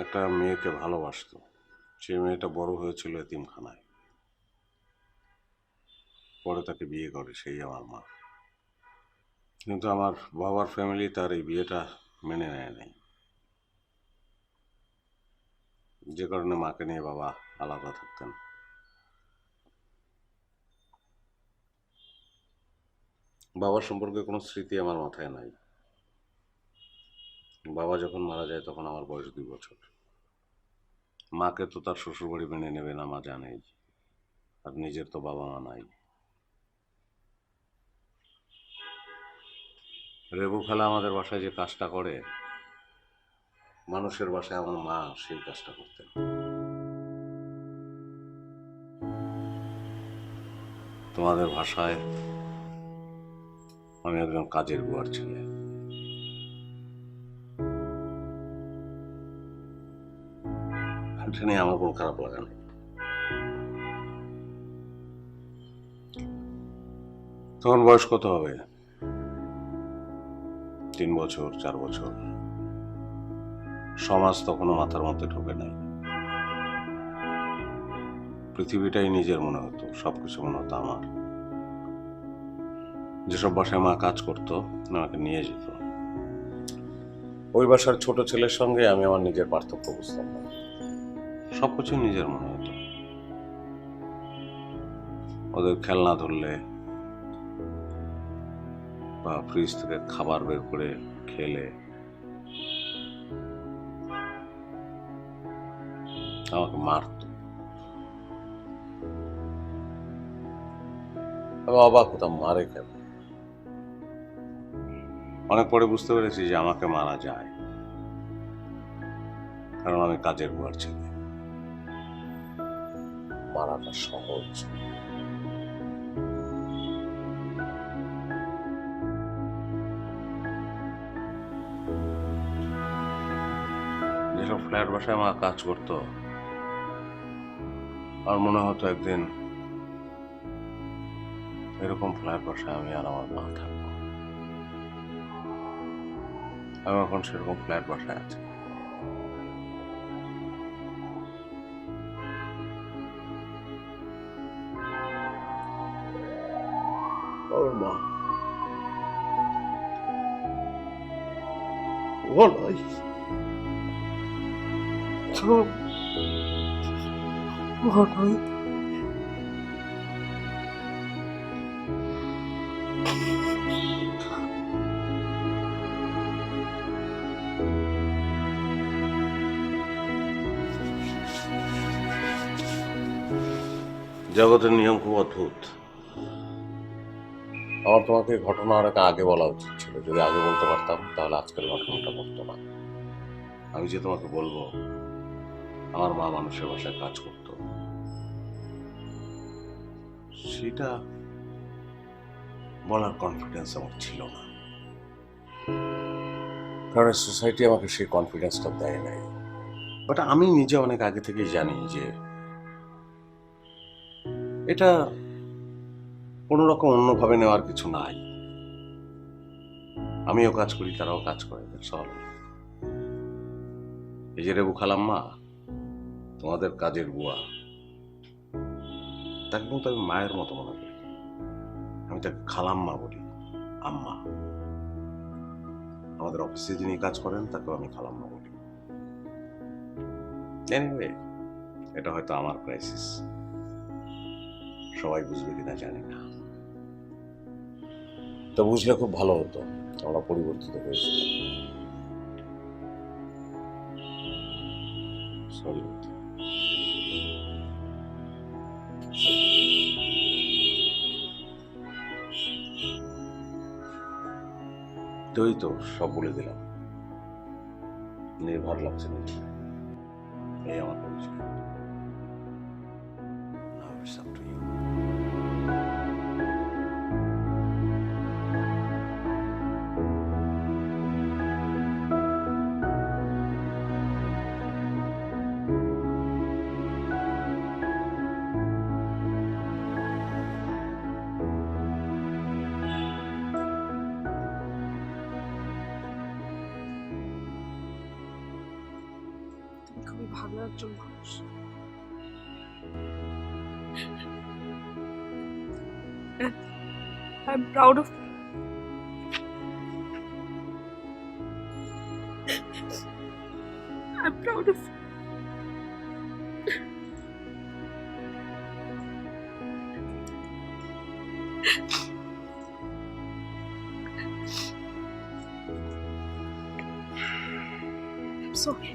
একটা মেয়েকে ভালোবাসতো, সেই মেয়েটা বড় হয়েছিল এতিমখানায়, পরে তাকে বিয়ে করে সেই আমার মা। কিন্তু আমার বাবার ফ্যামিলি তার এই বিয়েটা মেনে নেয় নাই, যে কারণে মাকে নিয়ে বাবা আলাদা থাকতেন। বাবার সম্পর্কে কোনো স্মৃতি আমার মাথায় নাই। বাবা যখন মারা যায় তখন আমার বয়স 2 বছর। মাকে তো তার শ্বশুরবাড়ি মেনে নেবে না, মা জানেই, আর নিজের তো বাবা মা নাই। রেবু খালা আমাদের বাসায় যে কাজটা করে, মানুষের বাসায় আমার মা সেই কাজটা করতেন। তোমাদের ভাষায় আমি একজন কাজের বুয়ার ছেলে। এটা নিয়ে আমার কোনো খারাপ লাগা নেই। তখন বয়স কত হবে? 3 বছর 4 বছর। সমাজ তখনও মাথার মধ্যে ঢোকে নাই। পৃথিবীটাই নিজের মনে হতো, সবকিছু মনে হতো আমার। যেসব বাসায় মা কাজ করতো আমাকে নিয়ে যেত, ওই বাসার ছোট ছেলের সঙ্গে আমি আমার নিজের পার্থক্য বুঝতাম না। সবকিছু নিজের মনে হতো। ওদের খেলনা ধরলে বা ফ্রিজ থেকে খাবার বের করে খেলে আমাকে মারত। আমি অবাক হতাম, মারে কেন? অনেক পরে বুঝতে পেরেছি যে আমাকে মারা যায়, কারণ আমি কাজের বুয়ার ছেলে। মারাটা সহজ। যেসব ফ্ল্যাট বাসায় মা কাজ করতো, আমার মনে হতো একদিন এরকম ফ্ল্যাট বাসায় আমি আর আমার মা থাকবো। আমি এখন সেরকম ফ্ল্যাট বাসায় আছি। ওর মা ও নাই, সব ঘটনা। জগতের নিয়ম খুব অদ্ভুত। আমার তোমাকে ঘটনা অনেক আগে বলা উচিত ছিল। যদি আগে বলতে পারতাম তাহলে আজকের ঘটনাটা ঘটতো না। আমি যে তোমাকে বলবো আমার মা মানুষের বাসায় কাজ করতো, সেটা বলার কনফিডেন্স আমার ছিল না, কারণ সোসাইটি আমাকে সেই কনফিডেন্সটা দেয় নাই। বাট আমি নিজে অনেক আগে থেকেই জানি যে এটা কোনো রকম অন্যভাবে নেওয়ার কিছু নাই। আমিও কাজ করি, তারাও কাজ করে। চল, এই যে রেবু খালাম্মা তোমাদের কাজের বুয়া, তাকে কিন্তু আমি মায়ের মতো মনে করি। আমি তাকে খালাম্মা বলি, আম্মা। আমাদের অফিসে যিনি কাজ করেন তাকেও আমি খালাম্মা বলি। এনিওয়ে, এটা হয়তো আমার ক্রাইসিস, সবাই বুঝবে কিনা জানি না। তো বুঝলে খুব ভালো হতো। আমরা পরিবর্তিত হয়েছি। সরি। তুই তো সব বলে দিলাম, নির্ভর লাগছে না। এই আমার পরিচয়। Now it's up to you. তুমি খুবই ভালো একজন মানুষ। I'm proud of you. I'm proud of you. I'm sorry.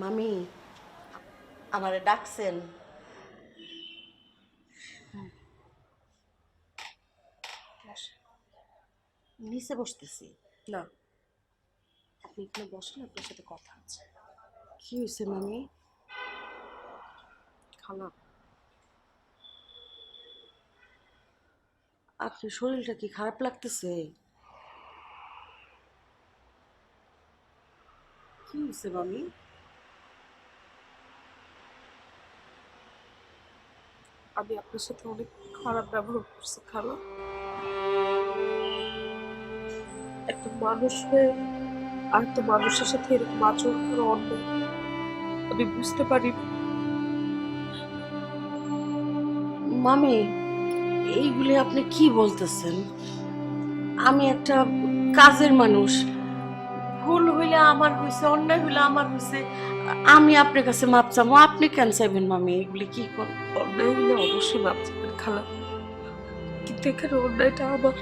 মামি আমারে ডাকছেন? নিচে বসতেছি। না, আপনি এখানে বসেন, আপনার সাথে কথা আছে। কি হয়েছে মামি? খালা, আপনার শরীরটা কি খারাপ লাগতেছে? কি হয়েছে মামি? আমি আপনার সাথে অনেক খারাপ ব্যবহার করছি খালা। একটা মানুষ হয়ে আর একটা মানুষের সাথে এরকম আচরণ করা অন্যায়। আমি বুঝতে পারি। মামি এইগুলি আপনি কি বলতেছেন? আমি একটা কাজের মানুষ, ভুল হইলে আমার হয়েছে, অন্যায় হইলে আমার হয়েছে, আমি আপনার কাছে মাপ চাবো, আপনি কেন চাইবেন মামি? এগুলি কি অন্যায় হলে অবশ্যই মাপ চাবেন খালা, কিন্তু এখানে অন্যায়টা আমার।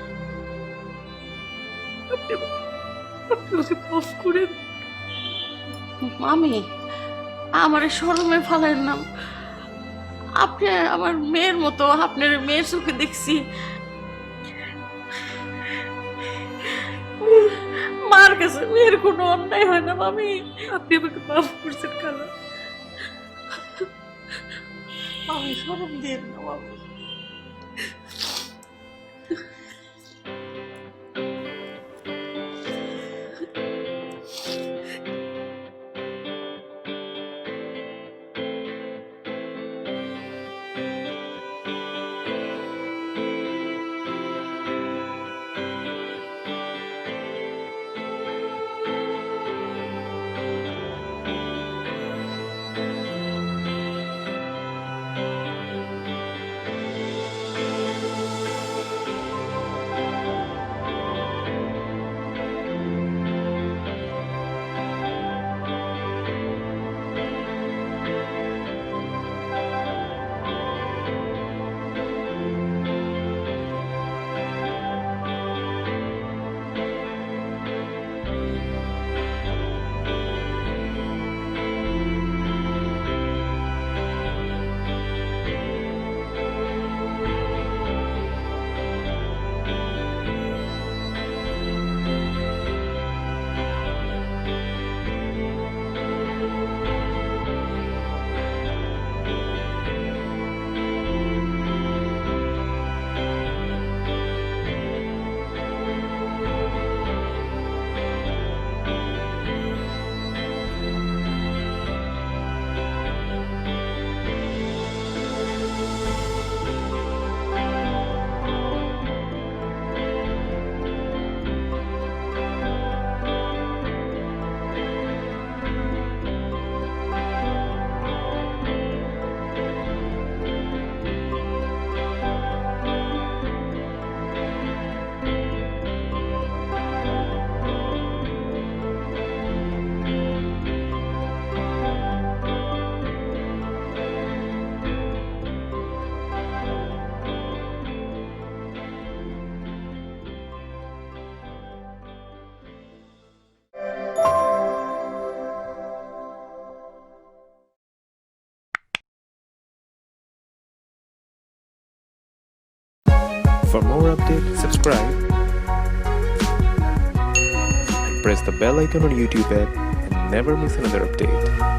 আপনি আমাকে মাফ করেন। মামি আমার শরমে ফালেন না। আপনি আমার মেয়ের মতো, আপনার মেয়ের চোখে দেখছি। মার কাছে মেয়ের কোনো অন্যায় হয় না মামি। আপনি আমাকে মাফ করছেন খালা। আমি শরম দিয়ে না মামি। For more updates, subscribe and press the bell icon on YouTube app and never miss another update.